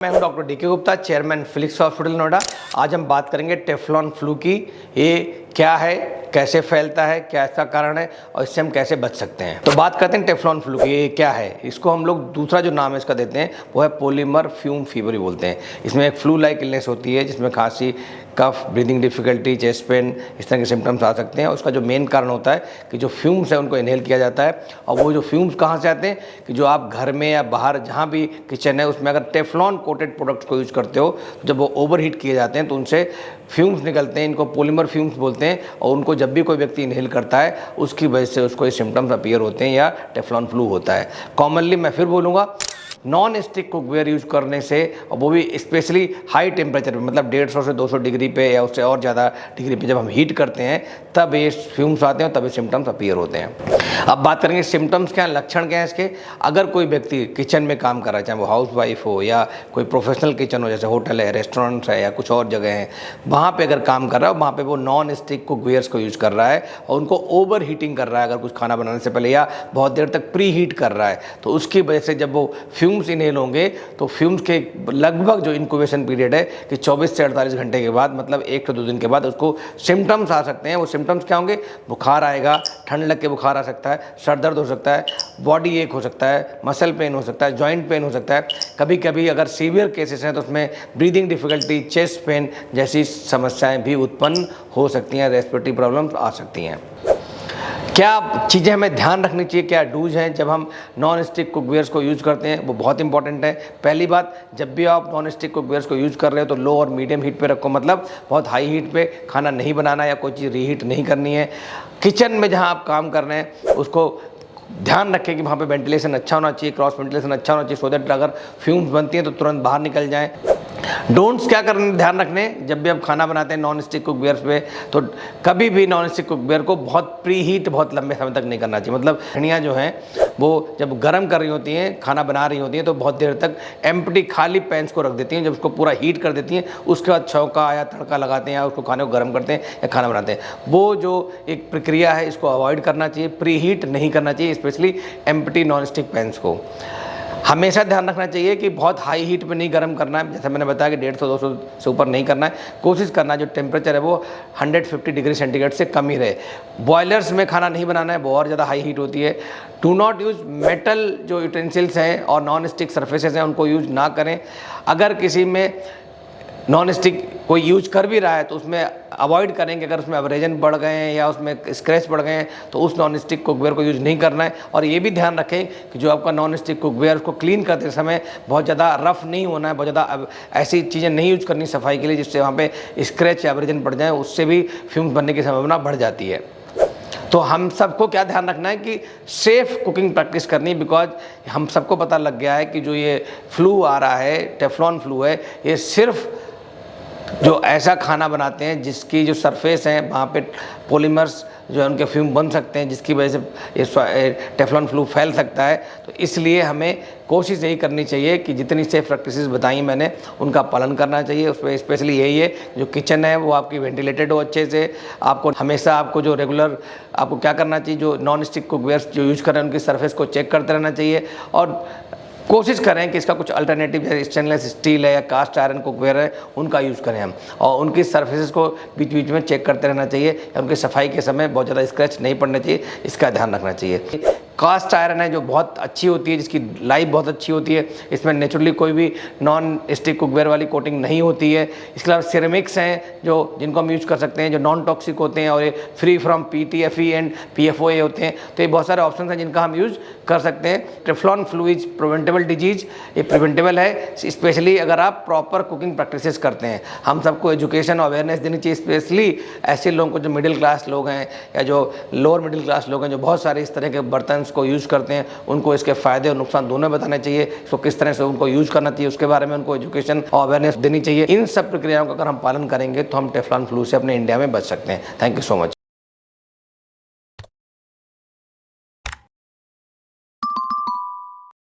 मैं हूं doctor D के Gupta, chairman Felix hospital Noida. आज हम बात करेंगे टेफ्लॉन फ्लू की। ये क्या है, कैसे फैलता है, क्या इसका कारण है और इससे हम कैसे बच सकते हैं। तो बात करते हैं टेफ्लॉन फ्लू की। ये क्या है, इसको हम लोग दूसरा जो नाम है इसका देते हैं वो है पॉलीमर फ्यूम फीवर बोलते हैं। इसमें एक फ्लू लाइक इलनेस होती है जिसमें खांसी, कफ, ब्रीदिंग डिफिकल्टी, चेस्ट पेन, इस तरह के सिम्टम्स आ सकते हैं। उसका जो मेन कारण होता है कि जो फ्यूम्स है उनको इनहेल किया जाता है। और वो जो फ्यूम्स कहाँ से आते हैं कि जो आप घर में या बाहर जहाँ भी किचन है उसमें अगर टेफ्लॉन कोटेड प्रोडक्ट्स को यूज़ करते हो तो जब वो ओवर हीट किए जाते हैं तो उनसे फ्यूम्स निकलते हैं। इनको पॉलीमर फ्यूम्स बोलते हैं और उनको जब भी कोई व्यक्ति इनहेल करता है उसकी वजह से उसको ये सिम्टम्स अपीयर होते हैं या टेफ्लॉन फ्लू होता है। कॉमनली मैं फिर बोलूँगा, नॉन स्टिक कुकवेयर यूज़ करने से, और वो भी स्पेशली हाई टेम्परेचर पे, मतलब 150 से 200 डिग्री पे या उससे और ज़्यादा डिग्री पे जब हम हीट करते हैं तब ये फ्यूम्स आते हैं, तब ये सिम्टम्स अपीयर होते हैं। अब बात करेंगे सिम्टम्स क्या हैं, लक्षण क्या हैं इसके। अगर कोई व्यक्ति किचन में काम कर रहा है, चाहे वो हाउस वाइफ हो या कोई प्रोफेशनल किचन हो, जैसे होटल है, रेस्टोरेंट्स है या कुछ और जगह हैं, वहाँ पर अगर काम कर रहा है, वहाँ पर वो नॉन स्टिक कुकवेयर्स को यूज़ कर रहा है और उनको ओवर हीटिंग कर रहा है अगर कुछ खाना बनाने से पहले, या बहुत देर तक प्री हीट कर रहा है, तो उसकी वजह से जब वो फ्यूम्स इनहेल होंगे तो फ्यूम्स के लगभग जो इंक्यूबेशन पीरियड है कि 24 से 48 घंटे के बाद, मतलब 1 से 2 दिन के बाद उसको सिम्टम्स आ सकते हैं। वो सिम्टम्स क्या होंगे, बुखार आएगा, ठंड लग के बुखार आ सकता है, सर दर्द हो सकता है, बॉडी एक हो सकता है, मसल पेन हो सकता है, जॉइंट पेन हो सकता है। कभी कभी अगर सीवियर केसेस हैं तो उसमें ब्रीदिंग डिफिकल्टी, चेस्ट पेन जैसी समस्याएं भी उत्पन्न हो सकती हैं, रेस्पिरेटरी प्रॉब्लम्स आ सकती हैं। क्या चीज़ें हमें ध्यान रखनी चाहिए, क्या डूज हैं जब हम नॉन स्टिक कुकवेयर्स को यूज़ करते हैं, वो बहुत इंपॉर्टेंट है। पहली बात, जब भी आप नॉन स्टिक कुकवेयर्स को यूज़ कर रहे हो तो लो और मीडियम हीट पे रखो, मतलब बहुत हाई हीट पे खाना नहीं बनाना या कोई चीज़ रीहीट नहीं करनी है। किचन में जहाँ आप काम कर रहे हैं उसको ध्यान रखें कि वहाँ पे वेंटिलेशन अच्छा होना चाहिए, क्रॉस वेंटिलेशन अच्छा होना चाहिए, सो दैट अगर फ्यूम्स बनती हैं तो तुरंत बाहर निकल जाएँ। डोंट्स क्या करने ध्यान रखने, जब भी आप खाना बनाते हैं नॉन स्टिक कुकवेयर्स पे, तो कभी भी नॉन स्टिक कुकवेयर को बहुत प्री हीट बहुत लंबे समय तक नहीं करना चाहिए। मतलब गृहिणियाँ जो हैं वो जब गर्म कर रही होती हैं, खाना बना रही होती हैं, तो बहुत देर तक एम्प्टी खाली पैन्स को रख देती हैं। जब उसको पूरा हीट कर देती हैं उसके बाद छौंका या तड़का लगाते हैं या उसको खाने को गर्म करते हैं या खाना बनाते हैं। वो जो एक प्रक्रिया है इसको अवॉइड करना चाहिए, प्री हीट नहीं करना चाहिए, specially empty non stick pans को। हमेशा ध्यान रखना चाहिए कि बहुत हाई हीट पे नहीं गर्म करना है, जैसे मैंने बताया कि 150-200 से ऊपर नहीं करना है। कोशिश करना है जो टेम्परेचर है वो 150 डिग्री सेंटीग्रेड से कम ही रहे। बॉयलर्स में खाना नहीं बनाना है, वो और ज़्यादा हाई हीट होती है। डू नॉट यूज़ मेटल जो यूटेंसिल्स हैं और नॉन स्टिक सर्फेसेस हैं उनको यूज़ ना करें। अगर किसी में नॉन स्टिक कोई यूज कर भी रहा है तो उसमें अवॉइड करेंगे, अगर उसमें एब्रेजन बढ़ गए हैं या उसमें स्क्रैच बढ़ गए हैं तो उस नॉन स्टिक कुकवेयर को यूज़ नहीं करना है। और ये भी ध्यान रखें कि जो आपका नॉन स्टिक कुकवेयर उसको क्लीन करते समय बहुत ज़्यादा रफ नहीं होना है, बहुत ज़्यादा ऐसी चीज़ें नहीं यूज करनी सफाई के लिए जिससे वहाँ पे स्क्रैच या एब्रेजन पड़ जाए, उससे भी फ्यूम्स बनने की संभावना बढ़ जाती है। तो हम सबको क्या ध्यान रखना है कि सेफ़ कुकिंग प्रैक्टिस करनी, बिकॉज हम सबको पता लग गया है कि जो ये फ्लू आ रहा है, टेफ्लॉन फ्लू है, ये सिर्फ जो ऐसा खाना बनाते हैं जिसकी जो सरफेस है वहाँ पे पॉलीमर्स जो है उनके फ्यूम बन सकते हैं, जिसकी वजह से ये टेफ्लॉन फ्लू फैल सकता है। तो इसलिए हमें कोशिश यही करनी चाहिए कि जितनी सेफ प्रैक्टिसेस बताई मैंने उनका पालन करना चाहिए। उसमें स्पेशली यही है जो किचन है वो आपकी वेंटिलेटेड हो अच्छे से। आपको हमेशा आपको जो रेगुलर आपको क्या करना चाहिए, जो नॉन स्टिक कुकवेयर्स जो यूज़ कर रहे हैं उनकी सरफेस को चेक करते रहना चाहिए और कोशिश करें कि इसका कुछ अल्टरनेटिव जैसे स्टेनलेस स्टील है या कास्ट आयरन कुकवेयर है उनका यूज़ करें हम, और उनकी सर्फेसेस को बीच बीच में चेक करते रहना चाहिए या उनकी सफाई के समय बहुत ज़्यादा स्क्रैच नहीं पड़ना चाहिए, इसका ध्यान रखना चाहिए। कास्ट आयरन है जो बहुत अच्छी होती है, जिसकी लाइफ बहुत अच्छी होती है, इसमें नेचुरली कोई भी नॉन स्टिक कुकवेयर वाली कोटिंग नहीं होती है। इसके अलावा सिरेमिक्स हैं जो जिनको हम यूज़ कर सकते हैं, जो नॉन टॉक्सिक होते हैं और ये free from PTFE and PFOA होते हैं। तो ये बहुत सारे ऑप्शन हैं जिनका हम यूज़ कर सकते हैं। Teflon flu is preventable disease, ये प्रिवेंटेबल है स्पेशली अगर आप प्रॉपर कुकिंग प्रैक्टिसेस करते हैं। हम सबको एजुकेशन और अवेयरनेस देनी चाहिए, स्पेशली ऐसे लोगों को जो मिडिल क्लास लोग हैं या जो लोअर मिडिल क्लास लोग हैं जो बहुत सारे इस तरह के बर्तन को यूज़ करते हैं, उनको इसके फ़ायदे और नुकसान दोनों बताने चाहिए। इसको किस तरह से उनको यूज़ करना चाहिए उसके बारे में उनको एजुकेशन और अवेयरनेस देनी चाहिए। इन सब प्रक्रियाओं का अगर हम पालन करेंगे तो हम टेफ्लॉन फ्लू से अपने इंडिया में बच सकते हैं। Thank you so much.